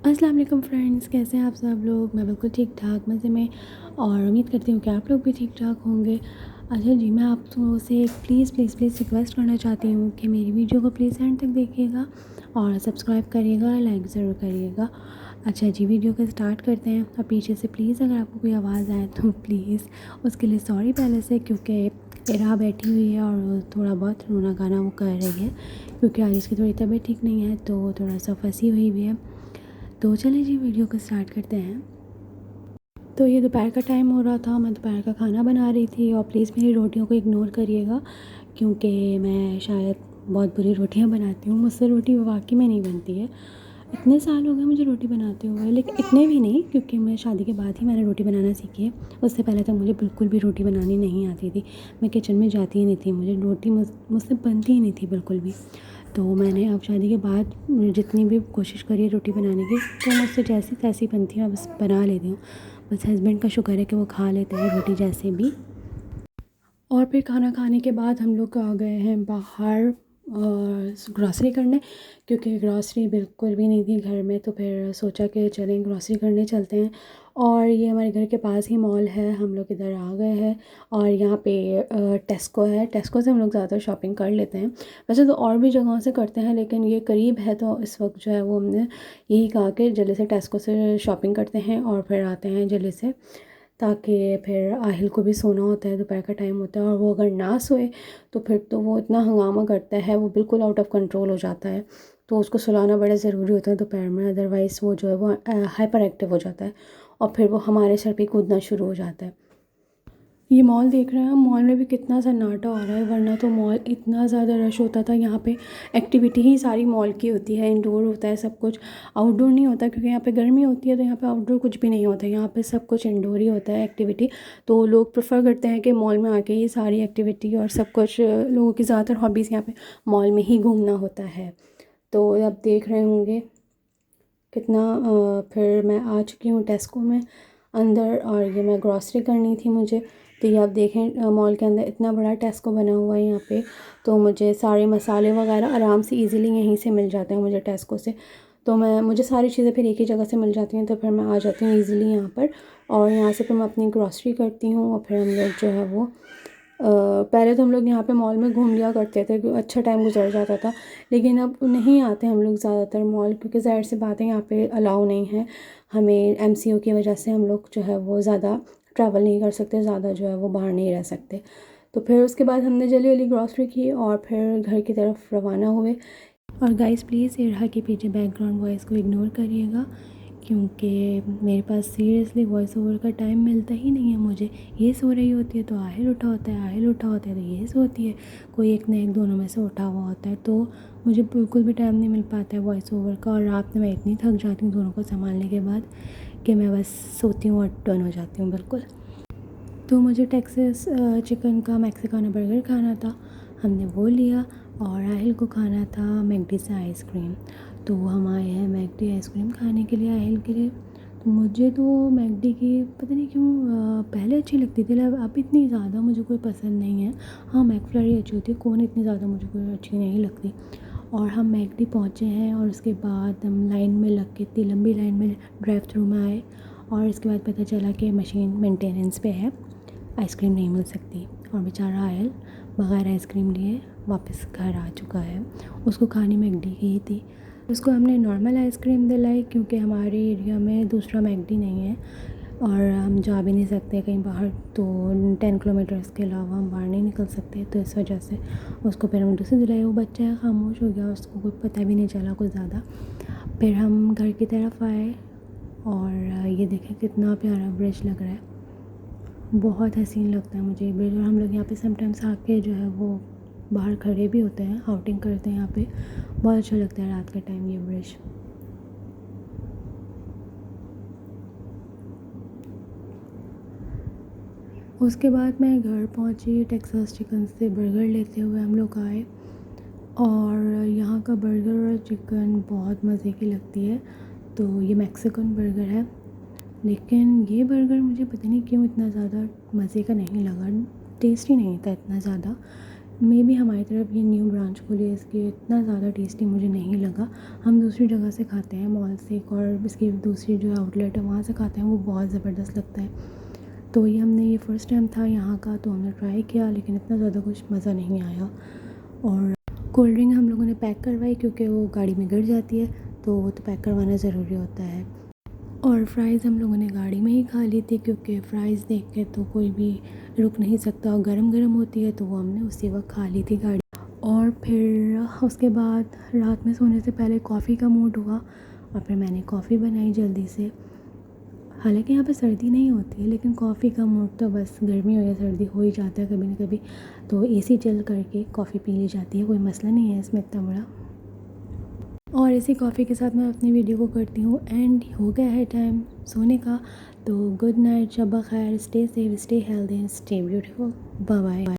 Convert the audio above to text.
अस्सलाम वालेकुम फ्रेंड्स, कैसे हैं आप सब लोग। मैं बिल्कुल ठीक ठाक मज़े में और उम्मीद करती हूँ कि आप लोग भी ठीक ठाक होंगे। अच्छा जी, मैं आप लोगों से एक प्लीज़ रिक्वेस्ट करना चाहती हूँ कि मेरी वीडियो को प्लीज़ एंड तक देखिएगा और सब्सक्राइब करिएगा, लाइक ज़रूर करिएगा। अच्छा जी, वीडियो को स्टार्ट करते हैं। और पीछे से प्लीज़ अगर आपको कोई आवाज़ आए तो प्लीज़ उसके लिए सॉरी पहले से, क्योंकि इरा बैठी हुई है और थोड़ा बहुत रोना गाना वो कर रही है, क्योंकि आज इसकी थोड़ी तबीयत ठीक नहीं है तो थोड़ा सा फंसी हुई भी है। तो चलिए जी, वीडियो को स्टार्ट करते हैं। तो ये दोपहर का टाइम हो रहा था, मैं दोपहर का खाना बना रही थी और प्लीज़ मेरी रोटियों को इग्नोर करिएगा, क्योंकि मैं शायद बहुत बुरी रोटियां बनाती हूँ। मुझसे रोटी वाकई में नहीं बनती है। इतने साल हो गए मुझे रोटी बनाते हुए, लेकिन इतने भी नहीं, क्योंकि मैं शादी के बाद ही मैंने रोटी बनाना सीखी है। उससे पहले तक मुझे बिल्कुल भी रोटी बनानी नहीं आती थी। मैं किचन में जाती ही नहीं थी, मुझे रोटी मुझसे बनती ही नहीं थी बिल्कुल भी। तो मैंने अब शादी के बाद जितनी भी कोशिश करी है रोटी बनाने की, तो मुझसे जैसी तैसी बनती है, मैं बस बना लेती हूँ। बस हस्बैंड का शुक्र है कि वो खा लेते हैं रोटी जैसे भी। और फिर खाना खाने के बाद हम लोग आ गए हैं बाहर ग्रॉसरी करने, क्योंकि ग्रॉसरी बिल्कुल भी नहीं थी घर में। तो फिर सोचा कि चलें ग्रॉसरी करने चलते हैं। और ये हमारे घर के पास ही मॉल है, हम लोग इधर आ गए हैं। और यहाँ पे टेस्को है, टेस्को से हम लोग ज़्यादातर शॉपिंग कर लेते हैं। वैसे तो और भी जगहों से करते हैं, लेकिन ये करीब है तो इस वक्त जो है वो हमने यही कहा कि जल्दी से टेस्को से शॉपिंग करते हैं और फिर आते हैं जल्दी से, ताकि फिर आहिल को भी सोना होता है, दोपहर का टाइम होता है। और वो अगर ना सोए तो फिर तो वो इतना हंगामा करता है, वो बिल्कुल आउट ऑफ कंट्रोल हो जाता है। तो उसको सुलाना बड़ा ज़रूरी होता है दोपहर में, अदरवाइज़ वो जो है वो हाइपर एक्टिव हो जाता है और फिर वो हमारे सर पे कूदना शुरू हो जाता है। ये मॉल देख रहे हैं हम, मॉल में भी कितना सन्नाटा हो रहा है, वरना तो मॉल इतना ज़्यादा रश होता था। यहाँ पे एक्टिविटी ही सारी मॉल की होती है, इंडोर होता है सब कुछ, आउटडोर नहीं होता, क्योंकि यहाँ पे गर्मी होती है तो यहाँ पे आउटडोर कुछ भी नहीं होता। यहाँ पे सब कुछ इंडोर ही होता है एक्टिविटी। तो लोग प्रेफर करते हैं कि मॉल में आके ये सारी एक्टिविटी और सब कुछ, लोगों की ज़्यादातर हॉबीज़ यहाँ पे मॉल में ही घूमना होता है। तो अब देख रहे होंगे कितना फिर मैं आ चुकी हूँ टेस्को में अंदर, और ये मैं ग्रॉसरी करनी थी मुझे। तो ये आप देखें मॉल के अंदर इतना बड़ा टेस्को बना हुआ है यहाँ पे। तो मुझे सारे मसाले वगैरह आराम से इजीली यहीं से मिल जाते हैं मुझे टेस्को से। तो मुझे सारी चीज़ें फिर एक ही जगह से मिल जाती हैं, तो फिर मैं आ जाती हूँ ईज़िली यहाँ पर। और यहाँ से फिर मैं अपनी ग्रॉसरी करती हूँ और फिर हम लोग जो है वो पहले तो हम लोग यहाँ पे मॉल में घूम लिया करते थे, अच्छा टाइम गुजर जाता था। लेकिन अब नहीं आते हम लोग ज़्यादातर मॉल, क्योंकि ज़ाहिर सी बात है यहाँ पे अलाउ नहीं है हमें, एमसीओ की वजह से हम लोग जो है वो ज़्यादा ट्रैवल नहीं कर सकते, ज़्यादा जो है वो बाहर नहीं रह सकते। तो फिर उसके बाद हमने जल्दी जल्दी ग्रॉसरी की और फिर घर की तरफ रवाना हुए। और गाइस प्लीज़ इरहा के पीछे बैकग्राउंड वॉइस को इग्नोर करिएगा, क्योंकि मेरे पास सीरियसली वॉइस ओवर का टाइम मिलता ही नहीं है मुझे। ये सो रही होती है तो आहिल उठा होता है, आहिल उठा होता है तो ये सोती है, कोई एक न एक दोनों में से उठा हुआ होता है। तो मुझे बिल्कुल भी टाइम नहीं मिल पाता है वॉइस ओवर का। और रात में मैं इतनी थक जाती हूँ दोनों को संभालने के बाद कि मैं बस सोती हूँ और टर्न हो जाती हूँ बिल्कुल। तो मुझे टेक्सास चिकन का मैक्सिकाना बर्गर खाना था, हमने वो लिया। और आहिल को खाना था मैकडी से आइसक्रीम। तो हम आए हैं मैकडी आइसक्रीम खाने के लिए आहिल के लिए। तो मुझे तो मैकडी की पता नहीं क्यों पहले अच्छी लगती थी, अब इतनी ज़्यादा मुझे कोई पसंद नहीं है। हाँ, मैकफ्लरी अच्छी होती है, कौन इतनी ज़्यादा मुझे कोई अच्छी नहीं लगती। और हम मैकडी पहुँचे हैं और उसके बाद हम लाइन में लग के, इतनी लंबी लाइन में ड्राइव थ्रू में आए। और इसके बाद पता चला कि मशीन मेंटेनेंस पे है, आइसक्रीम नहीं मिल सकती। और बेचारा आयल बग़ैर आइसक्रीम लिए वापस घर आ चुका है। उसको खाने मैकडी की थी, उसको हमने नॉर्मल आइसक्रीम दिलाई, क्योंकि हमारे एरिया में दूसरा मैकडी नहीं है और हम जा भी नहीं सकते कहीं बाहर। तो 10 किलोमीटर्स के अलावा हम बाहर नहीं निकल सकते, तो इस वजह से उसको फिर हम दूसरी दिलाई। वो बच्चा खामोश हो गया, उसको कुछ पता भी नहीं चला कुछ ज़्यादा। फिर हम घर की तरफ आए और ये देखें कितना प्यारा ब्रिज लग रहा है, बहुत हसीन लगता है मुझे ये ब्रिज। और हम लोग यहाँ पे समटाइम्स आके जो है वो बाहर खड़े भी होते हैं, आउटिंग करते हैं यहाँ पे, बहुत अच्छा लगता है रात के टाइम ये ब्रिज। उसके बाद मैं घर पहुँची, टेक्सास चिकन से बर्गर लेते हुए हम लोग आए। और यहाँ का बर्गर और चिकन बहुत मज़े की लगती है। तो ये मैक्सिकन बर्गर है, लेकिन ये बर्गर मुझे पता नहीं क्यों इतना ज़्यादा मज़े का नहीं लगा, टेस्टी नहीं था इतना ज़्यादा। मे भी हमारी तरफ ये न्यू ब्रांच खुली है इसकी, इतना ज़्यादा टेस्टी मुझे नहीं लगा। हम दूसरी जगह से खाते हैं मॉल से एक, और इसकी दूसरी जो आउटलेट है वहाँ से खाते हैं, वो बहुत ज़बरदस्त लगता है। तो ये फ़र्स्ट टाइम था यहाँ का, तो हमने ट्राई किया, लेकिन इतना ज़्यादा कुछ मज़ा नहीं आया। और कोल्ड ड्रिंक हम लोगों ने पैक करवाई क्योंकि वो गाड़ी में गिर जाती है, तो वो तो पैक करवाना ज़रूरी होता है। और फ्राइज़ हम लोगों ने गाड़ी में ही खा ली थी, क्योंकि फ्राइज़ देख के तो कोई भी रुक नहीं सकता, और गरम गरम होती है, तो वो हमने उसी वक्त खा ली थी गाड़ी। और फिर उसके बाद रात में सोने से पहले कॉफ़ी का मूड हुआ, और फिर मैंने कॉफ़ी बनाई जल्दी से। हालांकि यहाँ पे सर्दी नहीं होती है, लेकिन कॉफ़ी का मूड तो बस गर्मी हो या सर्दी हो ही जाता है कभी ना कभी, तो एसी चल करके कॉफ़ी पी ली जाती है, कोई मसला नहीं है इसमें इतना बड़ा। और इसी कॉफ़ी के साथ मैं अपनी वीडियो को करती हूँ एंड। हो गया है टाइम सोने का, तो गुड नाइट, शब ख़ैर, stay safe, stay healthy, stay beautiful, bye bye.